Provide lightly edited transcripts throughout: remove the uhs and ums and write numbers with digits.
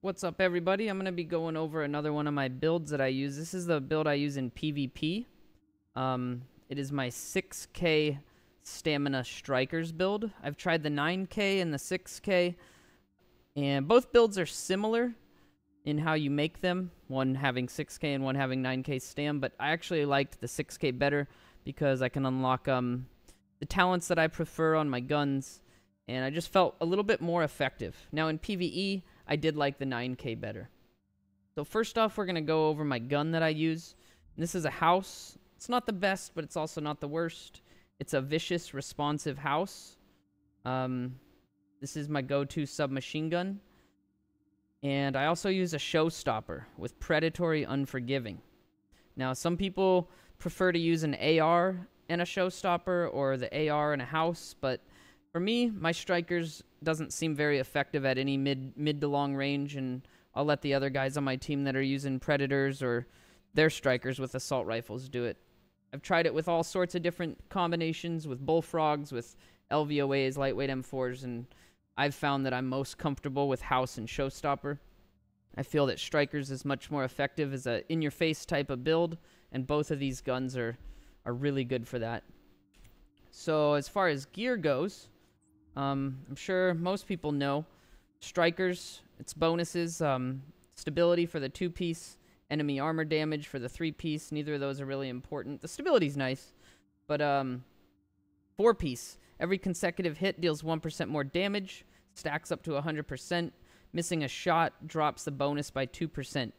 What's up, everybody? I'm going to be going over another one of my builds that I use. This is the build I use in PvP. It is my 6k stamina strikers build. I've tried the 9k and the 6k, and both builds are similar in how you make them, one having 6k and one having 9k stam, but I actually liked the 6k better because I can unlock the talents that I prefer on my guns, and I just felt a little bit more effective. Now in PvE, I did like the 9k better. So first off, we're going to go over my gun that I use. And this is a house. It's not the best, but it's also not the worst. It's a vicious, responsive house. This is my go-to submachine gun. And I also use a showstopper with predatory unforgiving. Now, some people prefer to use an AR and a showstopper, or the AR and a house, but for me, my strikers doesn't seem very effective at any mid to long range, and I'll let the other guys on my team that are using predators or their strikers with assault rifles do it. I've tried it with all sorts of different combinations, with bullfrogs, with LVOAs, lightweight M4s, and I've found that I'm most comfortable with house and showstopper. I feel that strikers is much more effective as a in-your-face type of build, and both of these guns are really good for that. So as far as gear goes, I'm sure most people know strikers, its bonuses, stability for the 2-piece, enemy armor damage for the 3-piece. Neither of those are really important. The stability's nice, but 4-piece, every consecutive hit deals 1% more damage, stacks up to 100%. Missing a shot drops the bonus by 2%.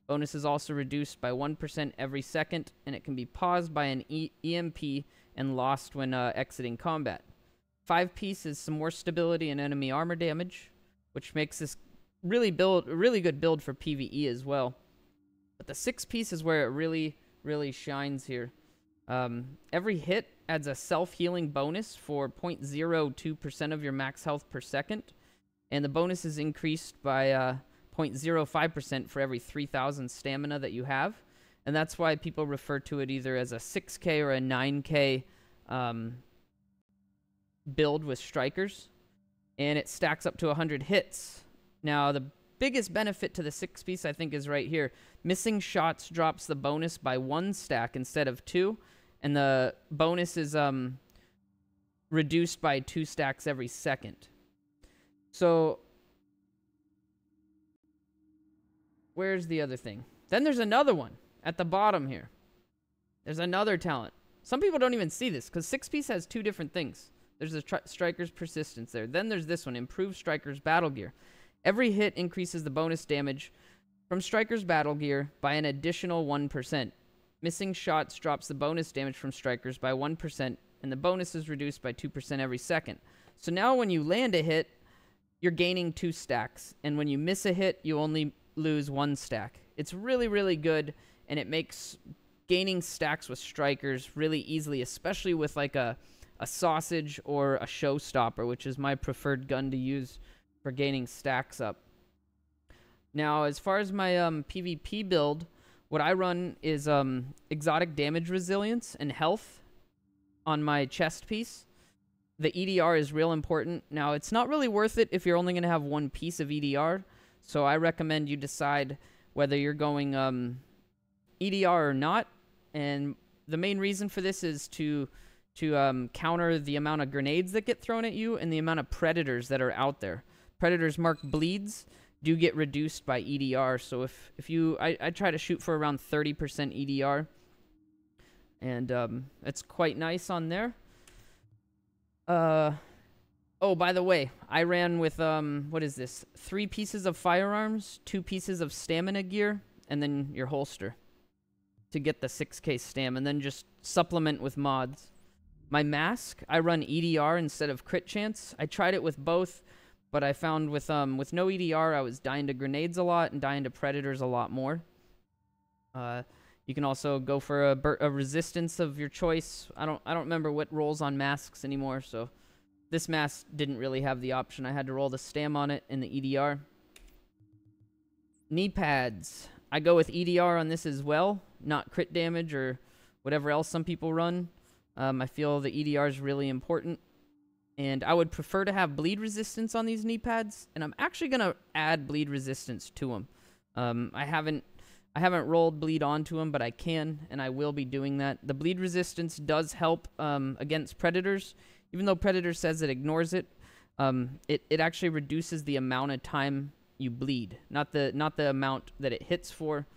Bonus is also reduced by 1% every second, and it can be paused by an EMP and lost when exiting combat. 5-piece is some more stability and enemy armor damage, which makes this really good build for PvE as well. But the 6-piece is where it really shines here. Every hit adds a self-healing bonus for 0.02% of your max health per second, and the bonus is increased by 0.05% for every 3,000 stamina that you have, and that's why people refer to it either as a 6k or a 9k build with strikers, and it stacks up to 100 hits. Now, the biggest benefit to the 6-piece, I think, is right here. Missing shots drops the bonus by 1 stack instead of 2, and the bonus is reduced by 2 stacks every second. So, where's the other thing? Then there's another one at the bottom here. There's another talent. Some people don't even see this, because 6-piece has 2 different things. There's a Striker's Persistence there. Then there's this one, Improved Striker's Battle Gear. Every hit increases the bonus damage from Striker's Battle Gear by an additional 1%. Missing shots drops the bonus damage from Strikers by 1%, and the bonus is reduced by 2% every second. So now when you land a hit, you're gaining 2 stacks, and when you miss a hit, you only lose 1 stack. It's really good, and it makes gaining stacks with strikers really easily, especially with like a sausage or a showstopper, which is my preferred gun to use for gaining stacks up. Now, as far as my PvP build, what I run is exotic damage resilience and health on my chest piece. The EDR is real important. Now, it's not really worth it if you're only going to have 1 piece of EDR, so I recommend you decide whether you're going EDR or not, and the main reason for this is to counter the amount of grenades that get thrown at you and the amount of predators that are out there. Predators marked bleeds do get reduced by EDR, so if you... I try to shoot for around 30% EDR, and it's quite nice on there. Oh, by the way, I ran with, what is this? 3 pieces of firearms, 2 pieces of stamina gear, and then your holster to get the 6k stam, and then just supplement with mods. My mask, I run EDR instead of crit chance. I tried it with both, but I found with no EDR, I was dying to grenades a lot and dying to predators a lot more. You can also go for a resistance of your choice. I don't remember what rolls on masks anymore, so this mask didn't really have the option. I had to roll the stam on it in the EDR. Kneepads. I go with EDR on this as well, not crit damage or whatever else some people run. I feel the EDR is really important. And I would prefer to have bleed resistance on these knee pads, and I'm actually gonna add bleed resistance to them. I haven't rolled bleed onto them, but I can, and I will be doing that. The bleed resistance does help against predators, even though predator says it ignores it. It actually reduces the amount of time you bleed, not the amount that it hits for,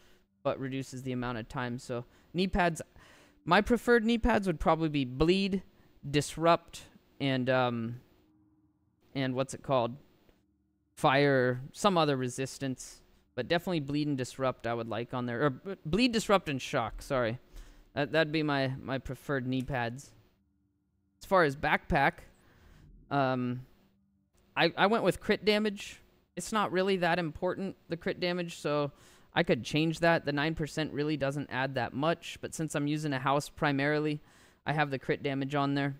but reduces the amount of time. So knee pads, my preferred knee pads would probably be bleed, disrupt, and what's it called? Fire, some other resistance, but definitely bleed and disrupt I would like on there, or bleed, disrupt, and shock. Sorry, that'd be my preferred knee pads. As far as backpack, I went with crit damage. It's not really that important, the crit damage, so I could change that. The 9% really doesn't add that much, but since I'm using a house primarily, I have the crit damage on there.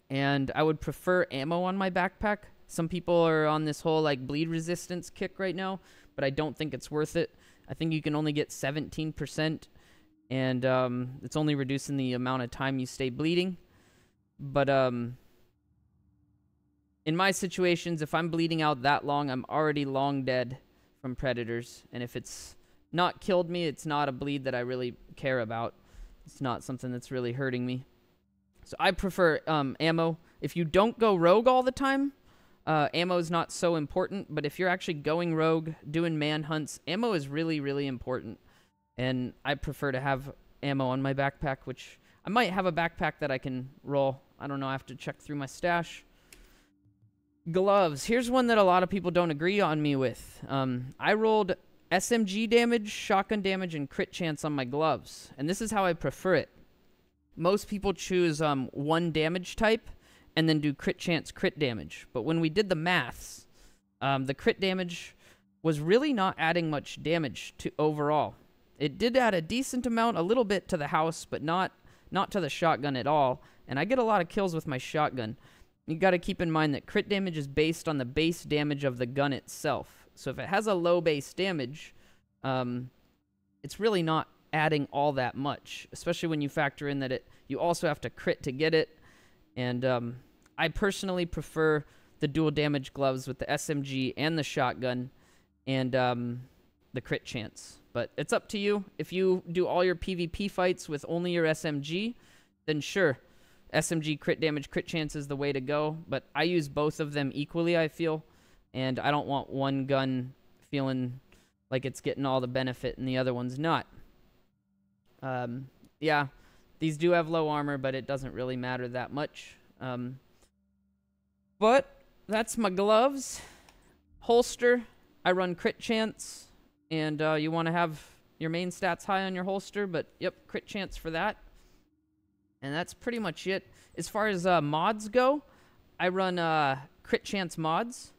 And I would prefer ammo on my backpack. Some people are on this whole like bleed resistance kick right now, but I don't think it's worth it. I think you can only get 17%, and it's only reducing the amount of time you stay bleeding. But in my situations, if I'm bleeding out that long, I'm already long dead from predators. And if it's not killed me, it's not a bleed that I really care about. It's not something that's really hurting me. So I prefer ammo. If you don't go rogue all the time, ammo is not so important. But if you're actually going rogue, doing manhunts, ammo is really, really important. And I prefer to have ammo on my backpack, which I might have a backpack that I can roll. I don't know. I have to check through my stash. Gloves. Here's one that a lot of people don't agree on me with. I rolled SMG damage, shotgun damage, and crit chance on my gloves. And this is how I prefer it. Most people choose one damage type and then do crit chance, crit damage. But when we did the maths, the crit damage was really not adding much damage to overall. It did add a decent amount, a little bit to the house, but not to the shotgun at all. And I get a lot of kills with my shotgun. You got to keep in mind that crit damage is based on the base damage of the gun itself. So if it has a low base damage, it's really not adding all that much, especially when you factor in that you also have to crit to get it. And I personally prefer the dual damage gloves with the SMG and the shotgun and the crit chance. But it's up to you. If you do all your PvP fights with only your SMG, then sure, SMG crit damage, crit chance is the way to go. But I use both of them equally, I feel, and I don't want one gun feeling like it's getting all the benefit and the other one's not. Yeah, these do have low armor, but it doesn't really matter that much. But that's my gloves. Holster, I run crit chance, and you want to have your main stats high on your holster, but yep, crit chance for that. And that's pretty much it. As far as mods go, I run crit chance mods,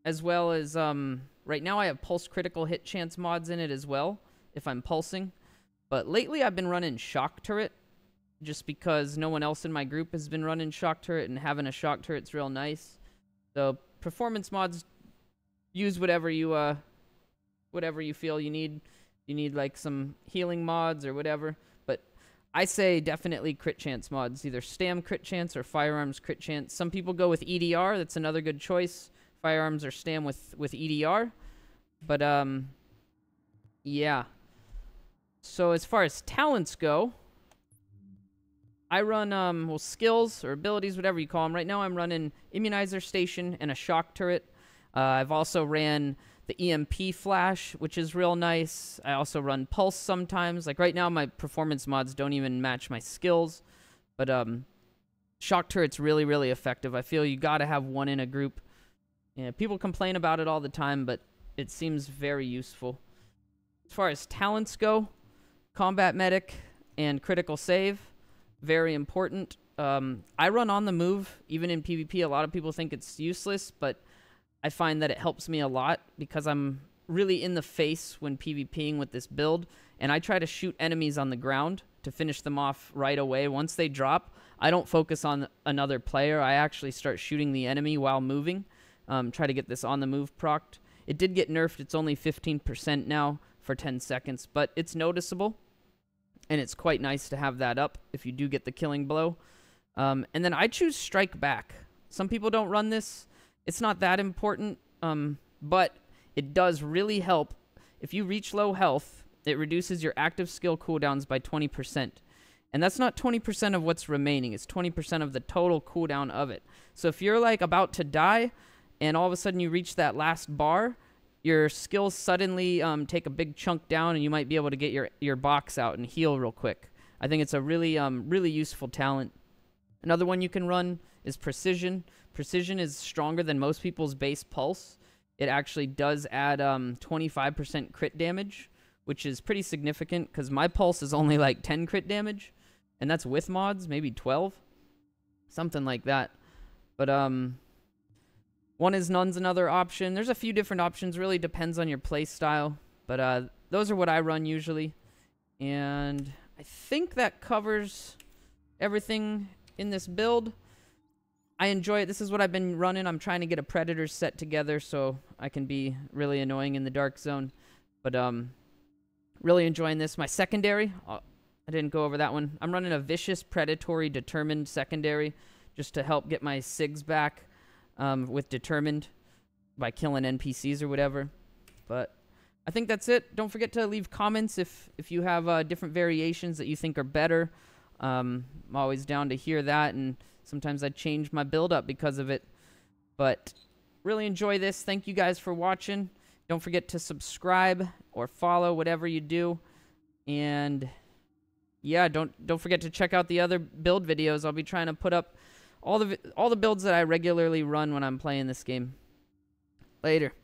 as well as right now I have pulse critical hit chance mods in it as well, if I'm pulsing. But lately I've been running shock turret, just because no one else in my group has been running shock turret, and having a shock turret's real nice. So performance mods, use whatever you feel you need. You need like some healing mods or whatever. But I say definitely crit chance mods, either stam crit chance or firearms crit chance. Some people go with EDR. That's another good choice. Firearms or stam with EDR. But yeah. So as far as talents go, I run well, skills or abilities, whatever you call them. Right now I'm running immunizer station and a shock turret. I've also ran the EMP flash, which is real nice. I also run pulse sometimes. Like right now my performance mods don't even match my skills. But shock turret's really, really effective. I feel you gotta have one in a group. Yeah, people complain about it all the time, but it seems very useful. As far as talents go, combat medic and critical save, very important. I run on the move, even in PvP. A lot of people think it's useless, but I find that it helps me a lot because I'm really in the face when PvPing with this build, and I try to shoot enemies on the ground to finish them off right away. Once they drop, I don't focus on another player. I actually start shooting the enemy while moving, try to get this on the move procced. It did get nerfed. It's only 15% now for 10 seconds, but it's noticeable, and it's quite nice to have that up if you do get the killing blow. And then I choose strike back. Some people don't run this. It's not that important, but it does really help. If you reach low health, it reduces your active skill cooldowns by 20%. And that's not 20% of what's remaining. It's 20% of the total cooldown of it. So if you're like about to die and all of a sudden you reach that last bar, your skills suddenly take a big chunk down and you might be able to get your box out and heal real quick. I think it's a really, really useful talent. Another one you can run is Precision. Precision is stronger than most people's base pulse. It actually does add 25% crit damage, which is pretty significant because my pulse is only like 10 crit damage. And that's with mods, maybe 12. Something like that. But, one is none's another option. There's a few different options. Really depends on your play style. But, those are what I run usually. And I think that covers everything in this build. I enjoy it. This is what I've been running. I'm trying to get a Predator set together so I can be really annoying in the dark zone. But, really enjoying this. My secondary... I didn't go over that one. I'm running a Vicious, Predatory, Determined secondary just to help get my SIGs back with Determined by killing NPCs or whatever. But I think that's it. Don't forget to leave comments if you have different variations that you think are better. I'm always down to hear that, and sometimes I change my build up because of it. But really enjoy this. Thank you guys for watching. Don't forget to subscribe or follow, whatever you do. And... yeah, don't forget to check out the other build videos. I'll be trying to put up all the builds that I regularly run when I'm playing this game. Later.